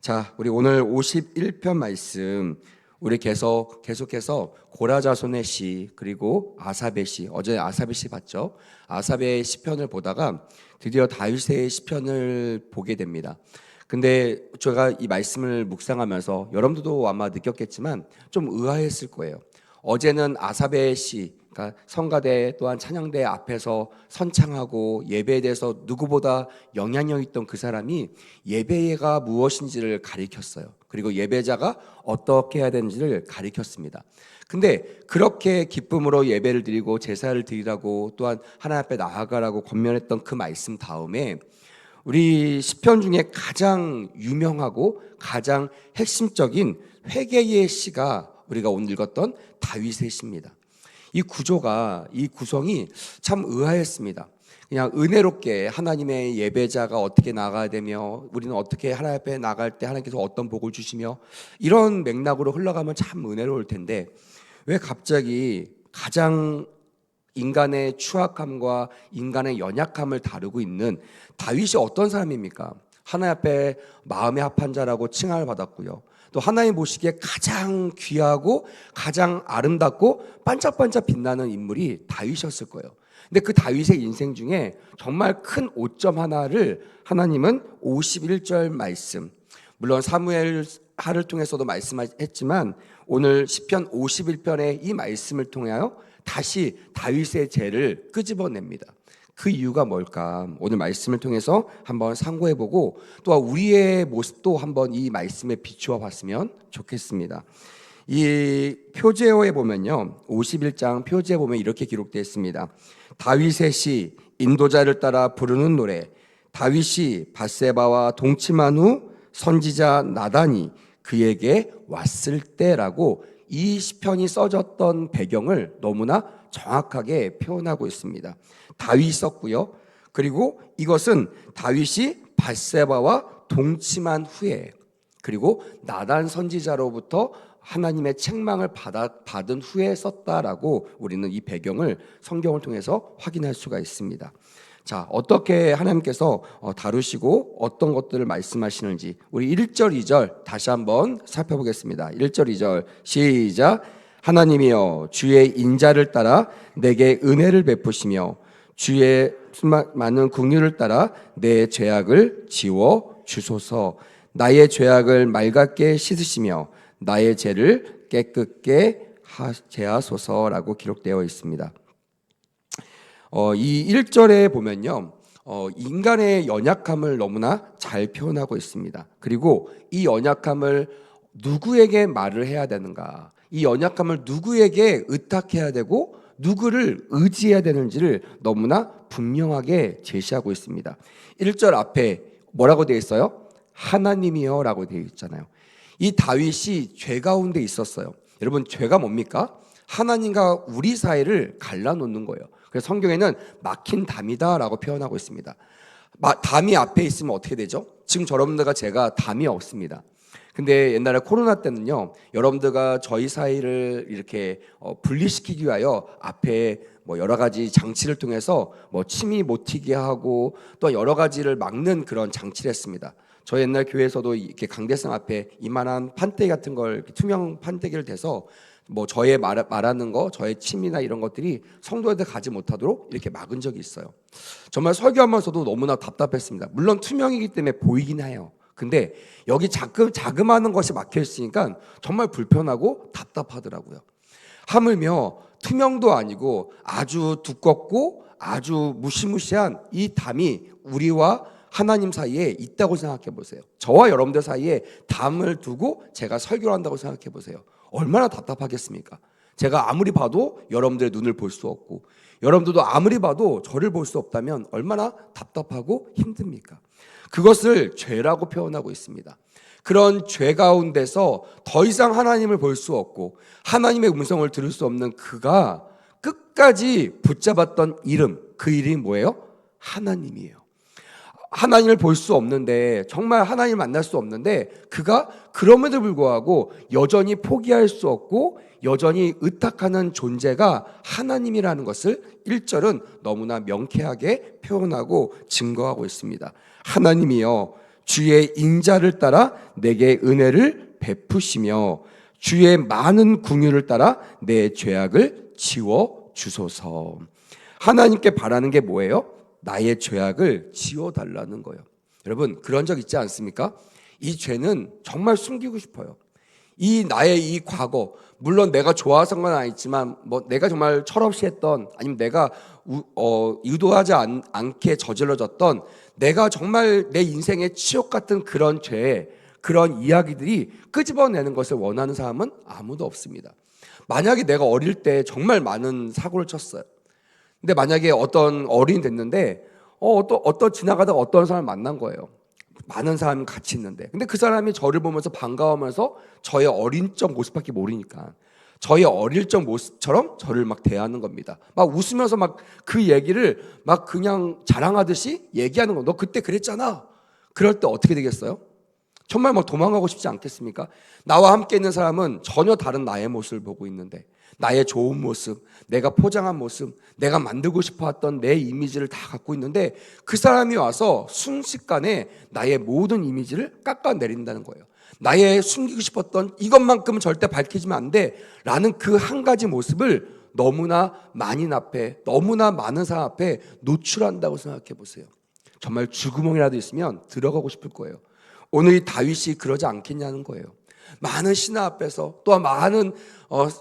자, 우리 오늘 51편 말씀 우리 계속해서 고라자손의 시 그리고 아삽의 시, 어제 아삽의 시 봤죠? 아삽의 시편을 보다가 드디어 다윗의 시편을 보게 됩니다. 근데 제가 이 말씀을 묵상하면서 여러분들도 아마 느꼈겠지만 좀 의아했을 거예요. 어제는 아삽의 시, 그러니까 성가대 또한 찬양대 앞에서 선창하고 예배에 대해서 누구보다 영향력 있던 그 사람이 예배가 무엇인지를 가리켰어요. 그리고 예배자가 어떻게 해야 되는지를 가리켰습니다. 근데 그렇게 기쁨으로 예배를 드리고 제사를 드리라고 또한 하나님 앞에 나아가라고 권면했던 그 말씀 다음에 우리 시편 중에 가장 유명하고 가장 핵심적인 회개의 시가 우리가 오늘 읽었던 다윗의 시입니다. 이 구조가, 이 구성이 참 의아했습니다. 그냥 은혜롭게 하나님의 예배자가 어떻게 나가야 되며 우리는 어떻게 하나님 앞에 나갈 때 하나님께서 어떤 복을 주시며 이런 맥락으로 흘러가면 참 은혜로울 텐데 왜 갑자기 가장 인간의 추악함과 인간의 연약함을 다루고 있는 다윗이 어떤 사람입니까? 하나님 앞에 마음에 합한 자라고 칭함을 받았고요. 또 하나님 보시기에 가장 귀하고 가장 아름답고 반짝반짝 빛나는 인물이 다윗이었을 거예요. 근데 그 다윗의 인생 중에 정말 큰 오점 하나를 하나님은 51절 말씀, 물론 사무엘 하를 통해서도 말씀했지만 오늘 시편 51편의 이 말씀을 통하여 다시 다윗의 죄를 끄집어냅니다. 그 이유가 뭘까? 오늘 말씀을 통해서 한번 상고해보고 또 우리의 모습도 한번 이 말씀에 비추어 봤으면 좋겠습니다. 이 표제어에 보면요, 51장 표제에 보면 이렇게 기록되어 있습니다. 다윗의 시, 인도자를 따라 부르는 노래. 다윗이 밧세바와 동침한 후 선지자 나단이 그에게 왔을 때라고 이 시편이 써졌던 배경을 너무나 정확하게 표현하고 있습니다. 다윗이 썼고요. 그리고 이것은 다윗이 밧세바와 동침한 후에 그리고 나단 선지자로부터 하나님의 책망을 받은 후에 썼다라고 우리는 이 배경을 성경을 통해서 확인할 수가 있습니다. 자, 어떻게 하나님께서 다루시고 어떤 것들을 말씀하시는지 우리 1절, 2절 다시 한번 살펴보겠습니다. 1절, 2절 시작. 하나님이여 주의 인자를 따라 내게 은혜를 베푸시며 주의 많은 긍휼을 따라 내 죄악을 지워 주소서. 나의 죄악을 맑게 씻으시며 나의 죄를 깨끗게 제하소서라고 기록되어 있습니다. 이 1절에 보면요, 인간의 연약함을 너무나 잘 표현하고 있습니다. 그리고 이 연약함을 누구에게 말을 해야 되는가, 이 연약함을 누구에게 의탁해야 되고 누구를 의지해야 되는지를 너무나 분명하게 제시하고 있습니다. 1절 앞에 뭐라고 되어 있어요? 하나님이여 라고 되어 있잖아요. 이 다윗이 죄 가운데 있었어요. 여러분, 죄가 뭡니까? 하나님과 우리 사이를 갈라놓는 거예요. 그래서 성경에는 막힌 담이다 라고 표현하고 있습니다. 담이 앞에 있으면 어떻게 되죠? 지금 여러분들과 제가 담이 없습니다. 근데 옛날에 코로나 때는요, 여러분들과 저희 사이를 이렇게 분리시키기 위하여 앞에 뭐 여러 가지 장치를 통해서 뭐 침이 못 튀게 하고 또 여러 가지를 막는 그런 장치를 했습니다. 저희 옛날 교회에서도 이렇게 강대상 앞에 이만한 판때기 같은 걸 투명 판때기를 대서 뭐 저의 말하는 거, 저의 침이나 이런 것들이 성도한테 가지 못하도록 이렇게 막은 적이 있어요. 정말 설교하면서도 너무나 답답했습니다. 물론 투명이기 때문에 보이긴 해요. 근데 여기 자그마한 것이 막혀 있으니까 정말 불편하고 답답하더라고요. 하물며 투명도 아니고 아주 두껍고 아주 무시무시한 이 담이 우리와 하나님 사이에 있다고 생각해 보세요. 저와 여러분들 사이에 담을 두고 제가 설교를 한다고 생각해 보세요. 얼마나 답답하겠습니까? 제가 아무리 봐도 여러분들의 눈을 볼 수 없고 여러분들도 아무리 봐도 저를 볼 수 없다면 얼마나 답답하고 힘듭니까? 그것을 죄라고 표현하고 있습니다. 그런 죄 가운데서 더 이상 하나님을 볼 수 없고 하나님의 음성을 들을 수 없는 그가 끝까지 붙잡았던 이름, 그 이름이 뭐예요? 하나님이에요. 하나님을 볼 수 없는데, 정말 하나님을 만날 수 없는데 그가 그럼에도 불구하고 여전히 포기할 수 없고 여전히 의탁하는 존재가 하나님이라는 것을 1절은 너무나 명쾌하게 표현하고 증거하고 있습니다. 하나님이여 주의 인자를 따라 내게 은혜를 베푸시며 주의 많은 긍휼을 따라 내 죄악을 지워 주소서. 하나님께 바라는 게 뭐예요? 나의 죄악을 지워달라는 거예요. 여러분, 그런 적 있지 않습니까? 이 죄는 정말 숨기고 싶어요. 이 나의 이 과거, 물론 내가 좋아서인 건 아니지만 내가 정말 철없이 했던, 아니면 내가 의도하지 않게 저질러졌던, 내가 정말 내 인생의 치욕 같은 그런 죄, 그런 이야기들이 끄집어내는 것을 원하는 사람은 아무도 없습니다. 만약에 내가 어릴 때 정말 많은 사고를 쳤어요. 근데 만약에 어떤 어른이 됐는데 어떤 지나가다가 어떤 사람을 만난 거예요. 많은 사람이 같이 있는데, 근데 그 사람이 저를 보면서 반가워하면서 저의 어린 적 모습밖에 모르니까 저의 어릴 적 모습처럼 저를 막 대하는 겁니다. 막 웃으면서 막 그 얘기를 막 그냥 자랑하듯이 얘기하는 거. 너 그때 그랬잖아. 그럴 때 어떻게 되겠어요? 정말 막 도망가고 싶지 않겠습니까? 나와 함께 있는 사람은 전혀 다른 나의 모습을 보고 있는데, 나의 좋은 모습, 내가 포장한 모습, 내가 만들고 싶어했던 내 이미지를 다 갖고 있는데, 그 사람이 와서 순식간에 나의 모든 이미지를 깎아내린다는 거예요. 나의 숨기고 싶었던 이것만큼은 절대 밝히지면 안 돼 라는 그 한 가지 모습을 너무나 많은 앞에, 너무나 많은 사람 앞에 노출한다고 생각해 보세요. 정말 쥐구멍이라도 있으면 들어가고 싶을 거예요. 오늘 이 다윗이 그러지 않겠냐는 거예요. 많은 신하 앞에서, 또 많은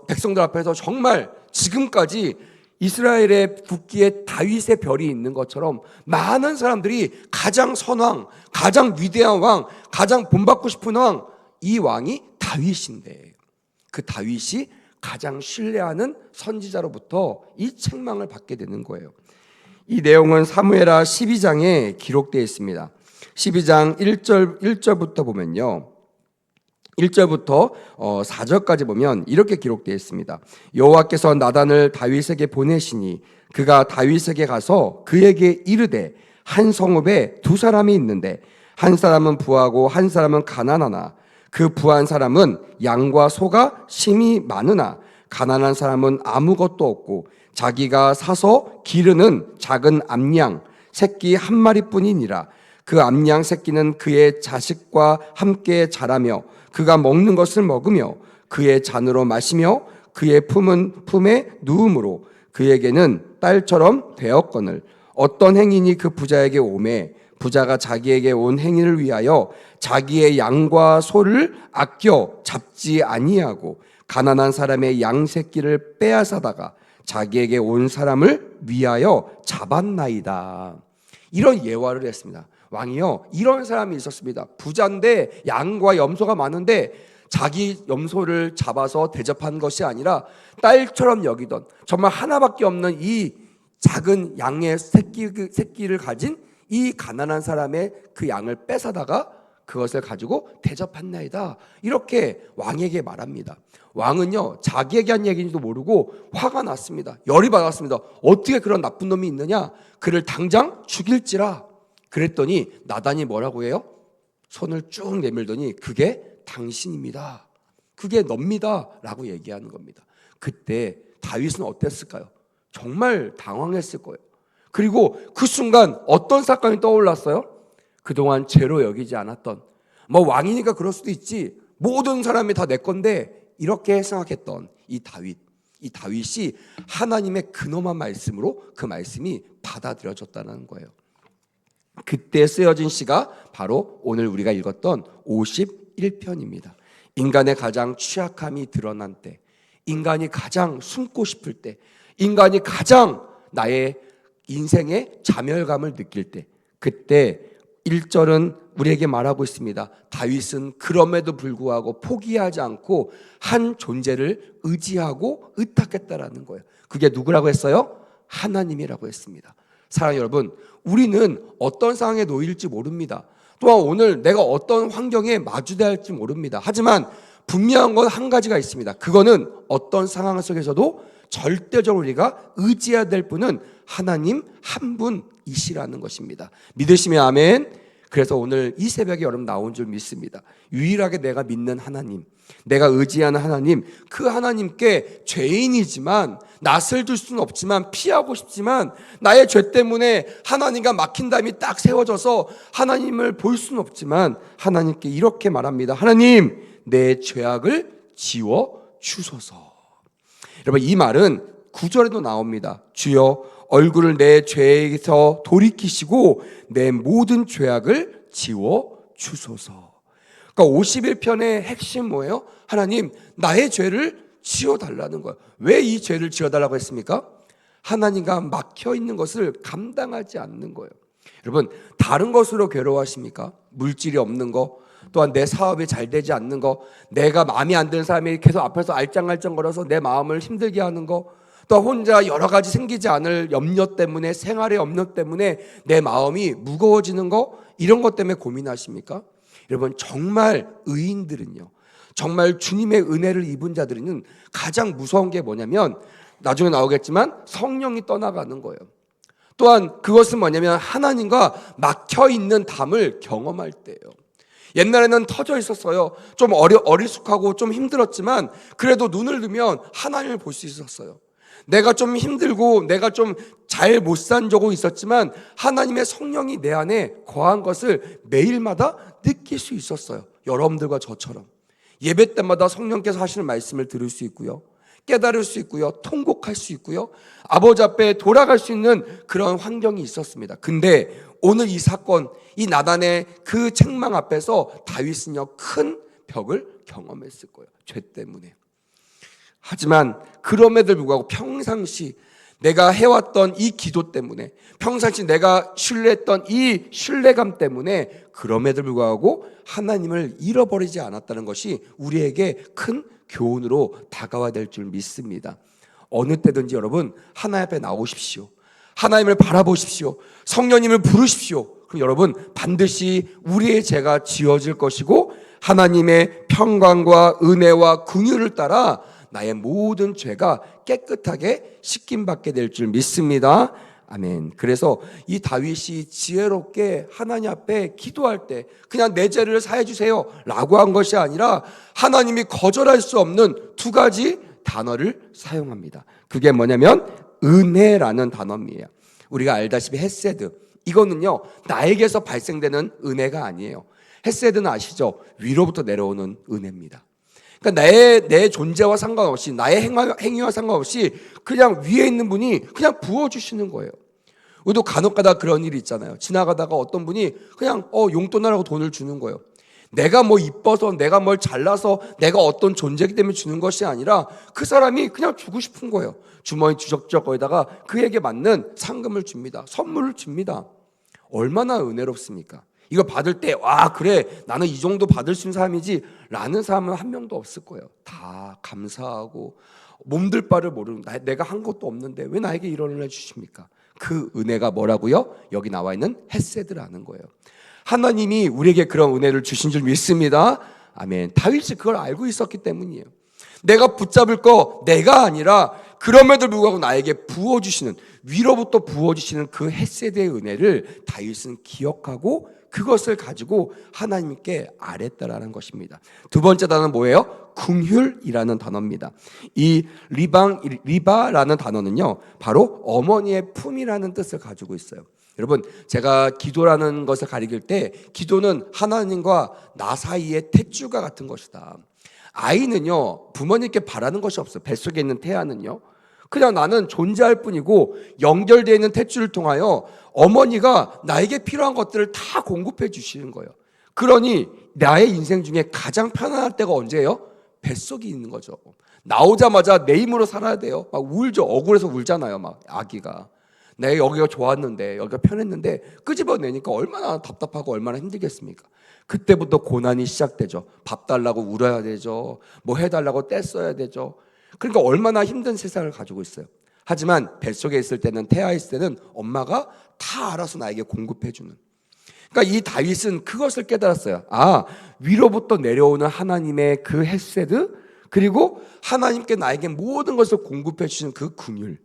백성들 앞에서 정말 지금까지 이스라엘의 국기에 다윗의 별이 있는 것처럼 많은 사람들이 가장 선왕, 가장 위대한 왕, 가장 본받고 싶은 왕, 이 왕이 다윗인데, 그 다윗이 가장 신뢰하는 선지자로부터 이 책망을 받게 되는 거예요. 이 내용은 사무엘하 12장에 기록되어 있습니다. 12장 1절부터 보면요, 1절부터 4절까지 보면 이렇게 기록되어 있습니다. 여호와께서 나단을 다윗에게 보내시니 그가 다윗에게 가서 그에게 이르되, 한 성읍에 두 사람이 있는데 한 사람은 부하고 한 사람은 가난하나 그 부한 사람은 양과 소가 심히 많으나 가난한 사람은 아무것도 없고 자기가 사서 기르는 작은 암양 새끼 한 마리뿐이니라. 그 암양 새끼는 그의 자식과 함께 자라며 그가 먹는 것을 먹으며 그의 잔으로 마시며 그의 품에 누움으로 그에게는 딸처럼 되었거늘 어떤 행인이 그 부자에게 오매 부자가 자기에게 온 행인을 위하여 자기의 양과 소를 아껴 잡지 아니하고 가난한 사람의 양 새끼를 빼앗아다가 자기에게 온 사람을 위하여 잡았나이다. 이런 예화를 했습니다. 왕이요, 이런 사람이 있었습니다. 부자인데 양과 염소가 많은데 자기 염소를 잡아서 대접한 것이 아니라 딸처럼 여기던, 정말 하나밖에 없는 이 작은 양의 새끼를 가진 이 가난한 사람의 그 양을 뺏어다가 그것을 가지고 대접했나이다. 이렇게 왕에게 말합니다. 왕은요, 자기에게 한 얘기인지도 모르고 화가 났습니다. 열이 받았습니다. 어떻게 그런 나쁜 놈이 있느냐? 그를 당장 죽일지라. 그랬더니 나단이 뭐라고 해요? 손을 쭉 내밀더니 그게 당신입니다. 그게 놉니다. 라고 얘기하는 겁니다. 그때 다윗은 어땠을까요? 정말 당황했을 거예요. 그리고 그 순간 어떤 사건이 떠올랐어요? 그동안 죄로 여기지 않았던, 왕이니까 그럴 수도 있지, 모든 사람이 다 내 건데, 이렇게 생각했던 이 다윗이 하나님의 근엄한 말씀으로 그 말씀이 받아들여졌다는 거예요. 그때 쓰여진 시가 바로 오늘 우리가 읽었던 51편입니다. 인간의 가장 취약함이 드러난 때, 인간이 가장 숨고 싶을 때, 인간이 가장 나의 인생의 자멸감을 느낄 때, 그때 1절은 우리에게 말하고 있습니다. 다윗은 그럼에도 불구하고 포기하지 않고 한 존재를 의지하고 의탁했다라는 거예요. 그게 누구라고 했어요? 하나님이라고 했습니다. 사랑하는 여러분, 우리는 어떤 상황에 놓일지 모릅니다. 또한 오늘 내가 어떤 환경에 마주대야 할지 모릅니다. 하지만 분명한 건 한 가지가 있습니다. 그거는 어떤 상황 속에서도 절대적으로 우리가 의지해야 될 분은 하나님 한 분이시라는 것입니다. 믿으시면 아멘. 그래서 오늘 이 새벽에 여러분 나온 줄 믿습니다. 유일하게 내가 믿는 하나님, 내가 의지하는 하나님, 그 하나님께 죄인이지만 낯을 들 수는 없지만 피하고 싶지만 나의 죄 때문에 하나님과 막힌 담이 딱 세워져서 하나님을 볼 수는 없지만 하나님께 이렇게 말합니다. 하나님, 내 죄악을 지워 주소서. 여러분, 이 말은 9절에도 나옵니다. 주여 얼굴을 내 죄에서 돌이키시고 내 모든 죄악을 지워 주소서. 그러니까 51편의 핵심 뭐예요? 하나님, 나의 죄를 지워달라는 거예요. 왜 이 죄를 지워달라고 했습니까? 하나님과 막혀 있는 것을 감당하지 않는 거예요. 여러분, 다른 것으로 괴로워하십니까? 물질이 없는 거, 또한 내 사업이 잘 되지 않는 거, 내가 마음에 안 드는 사람이 계속 앞에서 알짱알짱거려서 내 마음을 힘들게 하는 거, 또 혼자 여러 가지 생기지 않을 염려 때문에, 생활의 염려 때문에 내 마음이 무거워지는 거, 이런 것 때문에 고민하십니까? 여러분, 정말 의인들은요, 정말 주님의 은혜를 입은 자들은 가장 무서운 게 뭐냐면, 나중에 나오겠지만 성령이 떠나가는 거예요. 또한 그것은 뭐냐면 하나님과 막혀있는 담을 경험할 때예요. 옛날에는 터져 있었어요. 좀 어리숙하고 좀 힘들었지만 그래도 눈을 뜨면 하나님을 볼 수 있었어요. 내가 좀 힘들고 내가 좀 잘 못 산 적은 있었지만 하나님의 성령이 내 안에 거한 것을 매일마다 느낄 수 있었어요. 여러분들과 저처럼 예배 때마다 성령께서 하시는 말씀을 들을 수 있고요, 깨달을 수 있고요, 통곡할 수 있고요, 아버지 앞에 돌아갈 수 있는 그런 환경이 있었습니다. 근데 오늘 이 사건, 이 나단의 그 책망 앞에서 다윗은요, 큰 벽을 경험했을 거예요. 죄 때문에. 하지만 그럼에도 불구하고 평상시 내가 해왔던 이 기도 때문에, 평상시 내가 신뢰했던 이 신뢰감 때문에 그럼에도 불구하고 하나님을 잃어버리지 않았다는 것이 우리에게 큰 교훈으로 다가와야 될 줄 믿습니다. 어느 때든지 여러분 하나님 앞에 나오십시오. 하나님을 바라보십시오. 성령님을 부르십시오. 그럼 여러분 반드시 우리의 죄가 지워질 것이고 하나님의 평강과 은혜와 긍휼을 따라 나의 모든 죄가 깨끗하게 씻김받게 될 줄 믿습니다. 아멘. 그래서 이 다윗이 지혜롭게 하나님 앞에 기도할 때 그냥 내 죄를 사해 주세요 라고 한 것이 아니라 하나님이 거절할 수 없는 두 가지 단어를 사용합니다. 그게 뭐냐면 은혜라는 단어입니다. 우리가 알다시피 헤세드, 이거는요 나에게서 발생되는 은혜가 아니에요. 헤세드는 아시죠? 위로부터 내려오는 은혜입니다. 그러니까 내 존재와 상관없이, 나의 행위와 상관없이 그냥 위에 있는 분이 그냥 부어주시는 거예요. 우리도 간혹가다 그런 일이 있잖아요. 지나가다가 어떤 분이 그냥 용돈하라고 돈을 주는 거예요. 내가 뭐 이뻐서, 내가 뭘 잘나서, 내가 어떤 존재이기 때문에 주는 것이 아니라 그 사람이 그냥 주고 싶은 거예요. 주머니 주적거리다가 그에게 맞는 상금을 줍니다. 선물을 줍니다. 얼마나 은혜롭습니까? 이거 받을 때 와 그래 나는 이 정도 받을 수 있는 사람이지 라는 사람은 한 명도 없을 거예요. 다 감사하고 몸둘 바를 모르는, 내가 한 것도 없는데 왜 나에게 이런 은혜를 주십니까? 그 은혜가 뭐라고요? 여기 나와 있는 헤세드라는 거예요. 하나님이 우리에게 그런 은혜를 주신 줄 믿습니다. 아멘. 다윗이 그걸 알고 있었기 때문이에요. 내가 붙잡을 거 내가 아니라 그럼에도 불구하고 나에게 부어주시는, 위로부터 부어주시는 그 헤세드의 은혜를 다윗은 기억하고 그것을 가지고 하나님께 아뢰었다라는 것입니다. 두 번째 단어는 뭐예요? 긍휼이라는 단어입니다. 이 리바라는 단어는요 바로 어머니의 품이라는 뜻을 가지고 있어요. 여러분, 제가 기도라는 것을 가리킬 때 기도는 하나님과 나 사이의 탯줄과 같은 것이다. 아이는요 부모님께 바라는 것이 없어요. 뱃속에 있는 태아는요 그냥 나는 존재할 뿐이고 연결되어 있는 탯줄을 통하여 어머니가 나에게 필요한 것들을 다 공급해 주시는 거예요. 그러니 나의 인생 중에 가장 편안할 때가 언제예요? 뱃속에 있는 거죠. 나오자마자 내 힘으로 살아야 돼요. 막 울죠. 억울해서 울잖아요. 막 아기가. 내가 여기가 좋았는데, 여기가 편했는데 끄집어내니까 얼마나 답답하고 얼마나 힘들겠습니까? 그때부터 고난이 시작되죠. 밥 달라고 울어야 되죠. 뭐 해달라고 떼써야 되죠. 그러니까 얼마나 힘든 세상을 가지고 있어요. 하지만 뱃속에 있을 때는, 태아에 있을 때는 엄마가 다 알아서 나에게 공급해주는. 그러니까 이 다윗은 그것을 깨달았어요. 아, 위로부터 내려오는 하나님의 그 헤세드, 그리고 하나님께 나에게 모든 것을 공급해 주시는 그 긍휼.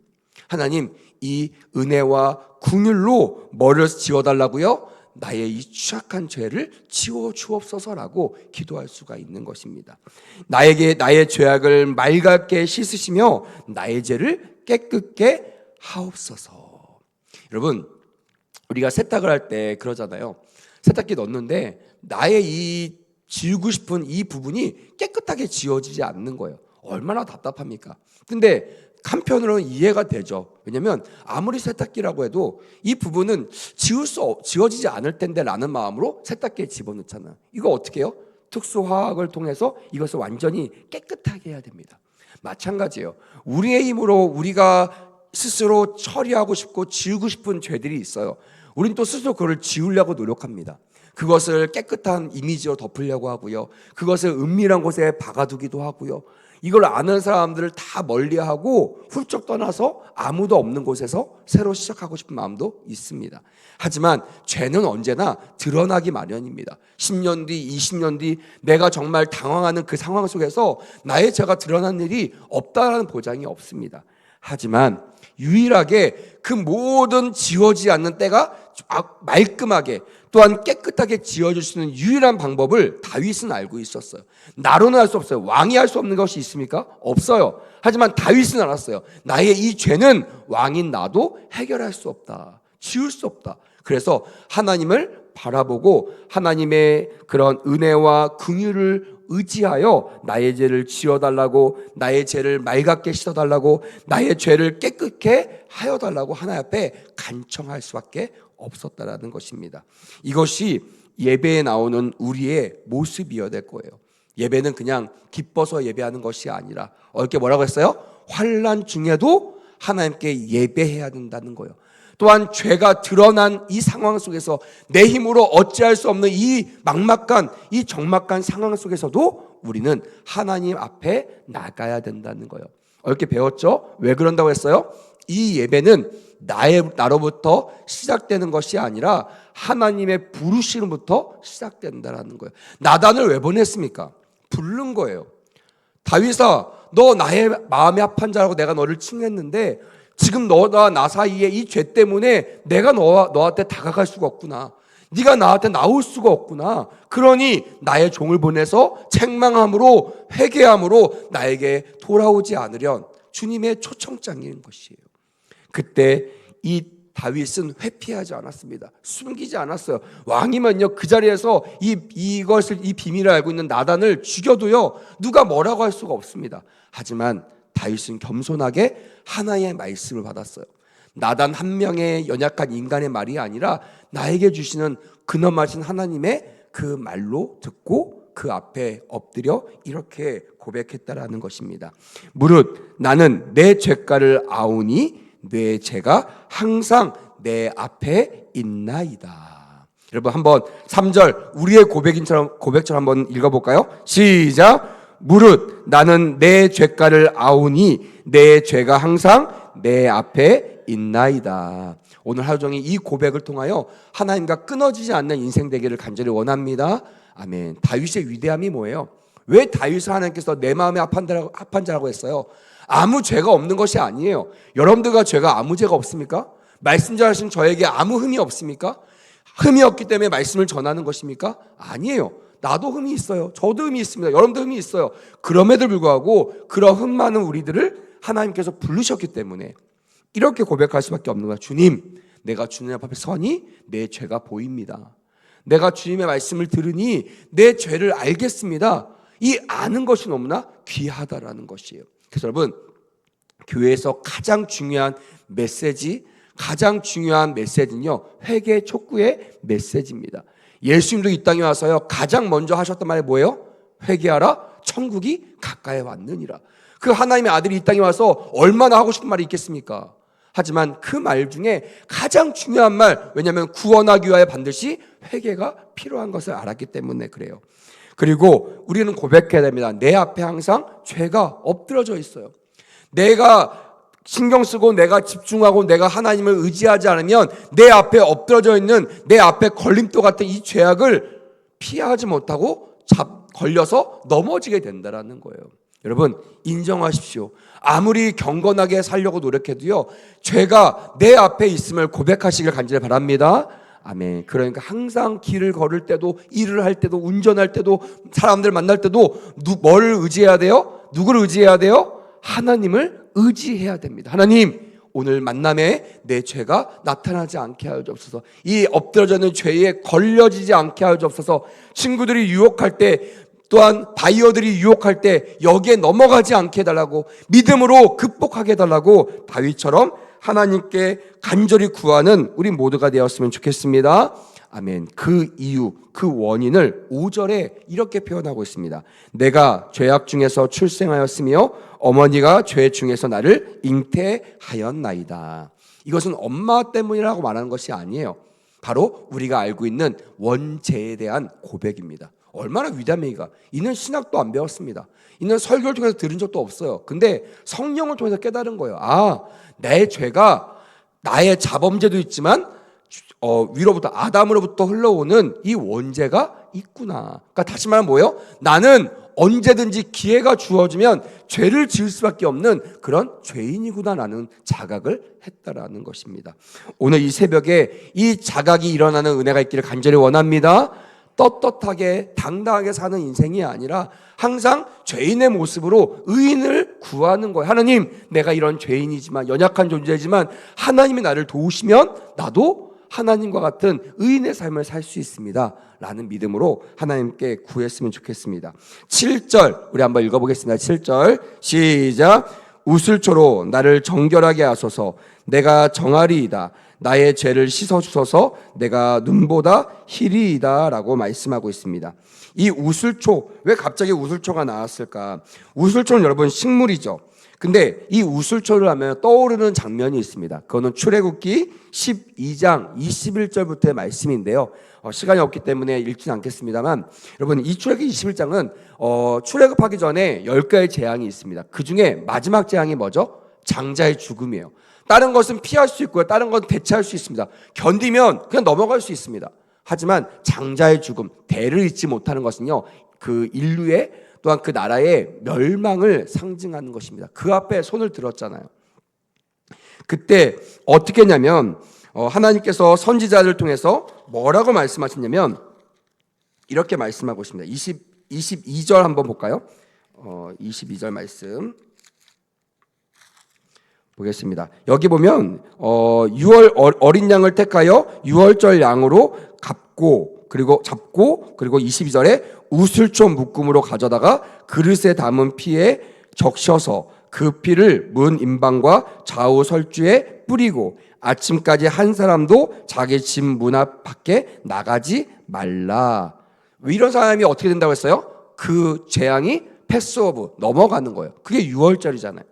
하나님, 이 은혜와 긍휼로 뭐를 지워달라고요? 나의 이 취약한 죄를 지워 주옵소서라고 기도할 수가 있는 것입니다. 나에게 나의 죄악을 맑게 씻으시며 나의 죄를 깨끗게 하옵소서. 여러분, 우리가 세탁을 할 때 그러잖아요. 세탁기 넣는데 나의 이 지우고 싶은 이 부분이 깨끗하게 지워지지 않는 거예요. 얼마나 답답합니까? 근데 한편으로는 이해가 되죠. 왜냐하면 아무리 세탁기라고 해도 이 부분은 지워지지 않을 텐데 라는 마음으로 세탁기에 집어넣잖아요. 이거 어떻게 해요? 특수화학을 통해서 이것을 완전히 깨끗하게 해야 됩니다. 마찬가지예요. 우리의 힘으로 우리가 스스로 처리하고 싶고 지우고 싶은 죄들이 있어요. 우린 또 스스로 그걸 지우려고 노력합니다. 그것을 깨끗한 이미지로 덮으려고 하고요. 그것을 은밀한 곳에 박아두기도 하고요. 이걸 아는 사람들을 다 멀리하고 훌쩍 떠나서 아무도 없는 곳에서 새로 시작하고 싶은 마음도 있습니다. 하지만 죄는 언제나 드러나기 마련입니다. 10년 뒤, 20년 뒤 내가 정말 당황하는 그 상황 속에서 나의 죄가 드러난 일이 없다는 보장이 없습니다. 하지만 유일하게 그 모든 지워지지 않는 때가 말끔하게 또한 깨끗하게 지어줄 수 있는 유일한 방법을 다윗은 알고 있었어요. 나로는 할 수 없어요. 왕이 할 수 없는 것이 있습니까? 없어요. 하지만 다윗은 알았어요. 나의 이 죄는 왕인 나도 해결할 수 없다. 지울 수 없다. 그래서 하나님을 바라보고 하나님의 그런 은혜와 긍휼을 의지하여 나의 죄를 지워달라고, 나의 죄를 맑게 씻어달라고, 나의 죄를 깨끗게 하여달라고 하나님 앞에 간청할 수밖에 없었다라는 것입니다. 이것이 예배에 나오는 우리의 모습이어야 될 거예요. 예배는 그냥 기뻐서 예배하는 것이 아니라 어렵게 뭐라고 했어요? 환난 중에도 하나님께 예배해야 된다는 거예요. 또한 죄가 드러난 이 상황 속에서 내 힘으로 어찌할 수 없는 이 막막한, 이 적막한 상황 속에서도 우리는 하나님 앞에 나가야 된다는 거예요. 어렵게 배웠죠? 왜 그런다고 했어요? 이 예배는 나로부터 시작되는 것이 아니라 하나님의 부르심부터 시작된다는 거예요. 나단을 왜 보냈습니까? 부른 거예요. 다윗아, 너 나의 마음에 합한 자라고 내가 너를 칭했는데 지금 너와 나 사이에 이 죄 때문에 내가 너한테 다가갈 수가 없구나. 네가 나한테 나올 수가 없구나. 그러니 나의 종을 보내서 책망함으로 회개함으로 나에게 돌아오지 않으련 주님의 초청장인 것이에요. 그때 이 다윗은 회피하지 않았습니다. 숨기지 않았어요. 왕이면요 그 자리에서 이 비밀을 알고 있는 나단을 죽여도요 누가 뭐라고 할 수가 없습니다. 하지만 다윗은 겸손하게 하나님의 말씀을 받았어요. 나단 한 명의 연약한 인간의 말이 아니라 나에게 주시는 근엄하신 하나님의 그 말로 듣고 그 앞에 엎드려 이렇게 고백했다라는 것입니다. 무릇 나는 내 죄가를 아오니 내 죄가 항상 내 앞에 있나이다. 여러분 한번 3절 우리의 고백처럼 한번 읽어볼까요? 시작. 무릇 나는 내 죄가를 아오니 내 죄가 항상 내 앞에 있나이다. 오늘 하루 종일 이 고백을 통하여 하나님과 끊어지지 않는 인생 되기를 간절히 원합니다. 아멘. 다윗의 위대함이 뭐예요? 왜 다윗을 하나님께서 내 마음에 합한 자라고 했어요? 아무 죄가 없는 것이 아니에요. 여러분들과 죄가 아무 죄가 없습니까? 말씀 잘하신 저에게 아무 흠이 없습니까? 흠이 없기 때문에 말씀을 전하는 것입니까? 아니에요. 나도 흠이 있어요. 저도 흠이 있습니다. 여러분도 흠이 있어요. 그럼에도 불구하고 그런 흠 많은 우리들을 하나님께서 부르셨기 때문에 이렇게 고백할 수밖에 없는 거야. 주님, 내가 주님 앞에 서니 내 죄가 보입니다. 내가 주님의 말씀을 들으니 내 죄를 알겠습니다. 이 아는 것이 너무나 귀하다라는 것이에요. 그래서 여러분, 교회에서 가장 중요한 메시지는요 회개 촉구의 메시지입니다. 예수님도 이 땅에 와서요 가장 먼저 하셨던 말이 뭐예요? 회개하라, 천국이 가까이 왔느니라. 그 하나님의 아들이 이 땅에 와서 얼마나 하고 싶은 말이 있겠습니까? 하지만 그 말 중에 가장 중요한 말, 왜냐하면 구원하기 위하여 반드시 회개가 필요한 것을 알았기 때문에 그래요. 그리고 우리는 고백해야 됩니다. 내 앞에 항상 죄가 엎드러져 있어요. 내가 신경 쓰고 내가 집중하고 내가 하나님을 의지하지 않으면 내 앞에 엎드러져 있는 내 앞에 걸림돌 같은 이 죄악을 피하지 못하고 걸려서 넘어지게 된다는 거예요. 여러분 인정하십시오. 아무리 경건하게 살려고 노력해도요 죄가 내 앞에 있음을 고백하시길 간절히 바랍니다. 아멘. 그러니까 항상 길을 걸을 때도, 일을 할 때도, 운전할 때도, 사람들 만날 때도 뭘 의지해야 돼요? 누구를 의지해야 돼요? 하나님을 의지해야 됩니다. 하나님, 오늘 만남에 내 죄가 나타나지 않게 하여 주옵소서. 이 엎드러져는 죄에 걸려지지 않게 하여 주옵소서. 친구들이 유혹할 때, 또한 바이어들이 유혹할 때 여기에 넘어가지 않게 해달라고, 믿음으로 극복하게 해달라고 다윗처럼 하나님께 간절히 구하는 우리 모두가 되었으면 좋겠습니다. 아멘. 그 이유, 그 원인을 5절에 이렇게 표현하고 있습니다. 내가 죄악 중에서 출생하였으며 어머니가 죄 중에서 나를 잉태하였나이다. 이것은 엄마 때문이라고 말하는 것이 아니에요. 바로 우리가 알고 있는 원죄에 대한 고백입니다. 얼마나 위대합니까? 이는 신학도 안 배웠습니다. 이는 설교를 통해서 들은 적도 없어요. 근데 성령을 통해서 깨달은 거예요. 아, 내 죄가 나의 자범죄도 있지만 위로부터, 아담으로부터 흘러오는 이 원죄가 있구나. 그러니까 다시 말하면 뭐예요? 나는 언제든지 기회가 주어지면 죄를 지을 수밖에 없는 그런 죄인이구나라는 자각을 했다라는 것입니다. 오늘 이 새벽에 이 자각이 일어나는 은혜가 있기를 간절히 원합니다. 떳떳하게 당당하게 사는 인생이 아니라 항상 죄인의 모습으로 의인을 구하는 거예요. 하나님, 내가 이런 죄인이지만, 연약한 존재지만 하나님이 나를 도우시면 나도 하나님과 같은 의인의 삶을 살 수 있습니다 라는 믿음으로 하나님께 구했으면 좋겠습니다. 7절 우리 한번 읽어보겠습니다. 7절 시작. 우슬초로 나를 정결하게 하소서. 내가 정하리이다. 나의 죄를 씻어주소서. 내가 눈보다 희리이다 라고 말씀하고 있습니다. 이 우슬초, 왜 갑자기 우슬초가 나왔을까? 우슬초는 여러분 식물이죠. 근데 이 우슬초를 하면 떠오르는 장면이 있습니다. 그거는 출애굽기 12장 21절부터의 말씀인데요. 시간이 없기 때문에 읽지는 않겠습니다만, 여러분 이 출애굽기 21장은 출애굽하기 전에 10가지 재앙이 있습니다. 그 중에 마지막 재앙이 뭐죠? 장자의 죽음이에요. 다른 것은 피할 수 있고요, 다른 건 대체할 수 있습니다. 견디면 그냥 넘어갈 수 있습니다. 하지만 장자의 죽음, 대를 잇지 못하는 것은요, 그 인류의 또한 그 나라의 멸망을 상징하는 것입니다. 그 앞에 손을 들었잖아요. 그때 어떻게 했냐면 하나님께서 선지자를 통해서 뭐라고 말씀하셨냐면 이렇게 말씀하고 있습니다. 22절 한번 볼까요? 22절 말씀 보겠습니다. 여기 보면 6월 어린 양을 택하여 6월절 양으로 잡고 그리고 22절에 우슬초 묶음으로 가져다가 그릇에 담은 피에 적셔서 그 피를 문 임방과 좌우 설주에 뿌리고 아침까지 한 사람도 자기 집 문 앞 밖에 나가지 말라. 이런 사람이 어떻게 된다고 했어요? 그 재앙이 패스오브, 넘어가는 거예요. 그게 6월절이잖아요.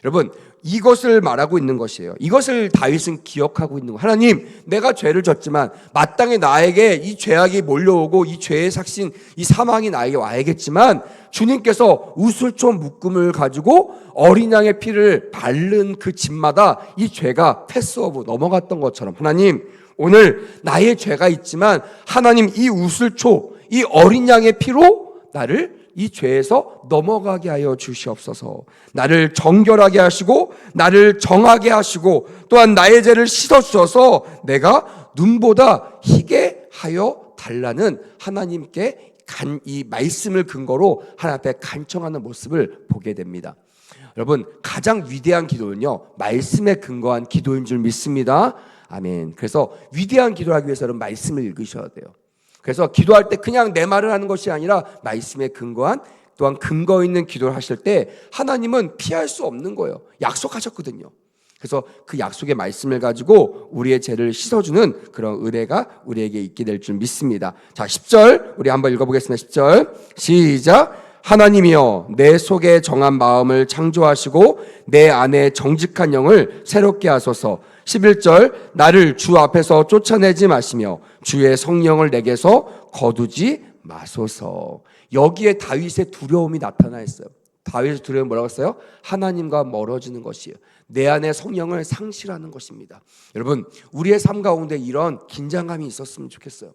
여러분, 이것을 말하고 있는 것이에요. 이것을 다윗은 기억하고 있는 거예요. 하나님, 내가 죄를 졌지만 마땅히 나에게 이 죄악이 몰려오고 이 죄의 삭신, 이 사망이 나에게 와야겠지만 주님께서 우슬초 묶음을 가지고 어린 양의 피를 바른 그 집마다 이 죄가 패스오브, 넘어갔던 것처럼 하나님, 오늘 나의 죄가 있지만 하나님, 이 우슬초, 이 어린 양의 피로 나를 이 죄에서 넘어가게 하여 주시옵소서. 나를 정결하게 하시고 나를 정하게 하시고 또한 나의 죄를 씻어주셔서 내가 눈보다 희게 하여 달라는 하나님께 이 말씀을 근거로 하나님 앞에 간청하는 모습을 보게 됩니다. 여러분, 가장 위대한 기도는요, 말씀에 근거한 기도인 줄 믿습니다. 아멘. 그래서 위대한 기도를 하기 위해서는 말씀을 읽으셔야 돼요. 그래서 기도할 때 그냥 내 말을 하는 것이 아니라 말씀에 근거한, 또한 근거 있는 기도를 하실 때 하나님은 피할 수 없는 거예요. 약속하셨거든요. 그래서 그 약속의 말씀을 가지고 우리의 죄를 씻어주는 그런 은혜가 우리에게 있게 될 줄 믿습니다. 자, 10절 우리 한번 읽어보겠습니다. 10절 시작. 하나님이여 내 속에 정한 마음을 창조하시고 내 안에 정직한 영을 새롭게 하소서. 11절 나를 주 앞에서 쫓아내지 마시며 주의 성령을 내게서 거두지 마소서. 여기에 다윗의 두려움이 나타나 있어요. 다윗의 두려움이 뭐라고 했어요? 하나님과 멀어지는 것이에요. 내 안에 성령을 상실하는 것입니다. 여러분, 우리의 삶 가운데 이런 긴장감이 있었으면 좋겠어요.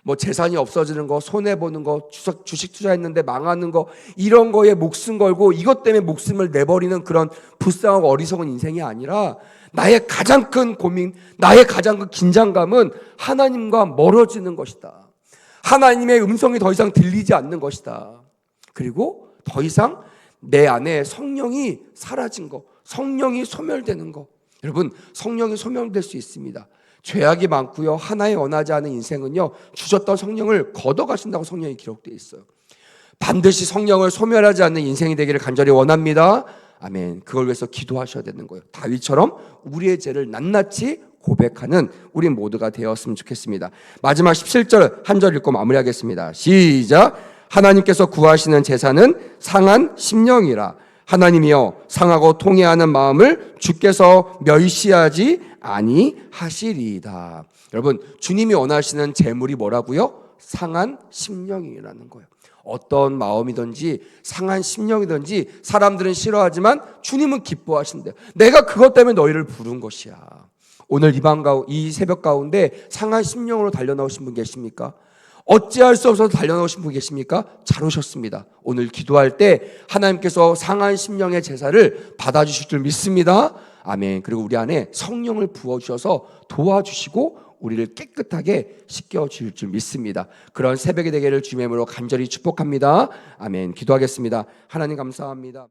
뭐 재산이 없어지는 거, 손해보는 거, 주식 투자했는데 망하는 거, 이런 거에 목숨 걸고 이것 때문에 목숨을 내버리는 그런 불쌍하고 어리석은 인생이 아니라 나의 가장 큰 고민, 나의 가장 큰 긴장감은 하나님과 멀어지는 것이다. 하나님의 음성이 더 이상 들리지 않는 것이다. 그리고 더 이상 내 안에 성령이 사라진 거, 성령이 소멸되는 거. 여러분, 성령이 소멸될 수 있습니다. 죄악이 많고요, 하나에 원하지 않은 인생은요, 주셨던 성령을 걷어가신다고 성령이 기록되어 있어요. 반드시 성령을 소멸하지 않는 인생이 되기를 간절히 원합니다. 아멘. 그걸 위해서 기도하셔야 되는 거예요. 다윗처럼 우리의 죄를 낱낱이 고백하는 우리 모두가 되었으면 좋겠습니다. 마지막 17절 한 절 읽고 마무리하겠습니다. 시작. 하나님께서 구하시는 제사는 상한 심령이라. 하나님이여, 상하고 통회하는 마음을 주께서 멸시하지 아니하시리이다. 여러분, 주님이 원하시는 제물이 뭐라고요? 상한 심령이라는 거예요. 어떤 마음이든지 상한 심령이든지 사람들은 싫어하지만 주님은 기뻐하신대요. 내가 그것 때문에 너희를 부른 것이야. 오늘 이 새벽 가운데 상한 심령으로 달려나오신 분 계십니까? 어찌할 수 없어서 달려나오신 분 계십니까? 잘 오셨습니다. 오늘 기도할 때 하나님께서 상한 심령의 제사를 받아주실 줄 믿습니다. 아멘. 그리고 우리 안에 성령을 부어주셔서 도와주시고 우리를 깨끗하게 씻겨주실 줄 믿습니다. 그런 새벽이 되기를 주님의 이름으로 간절히 축복합니다. 아멘. 기도하겠습니다. 하나님 감사합니다.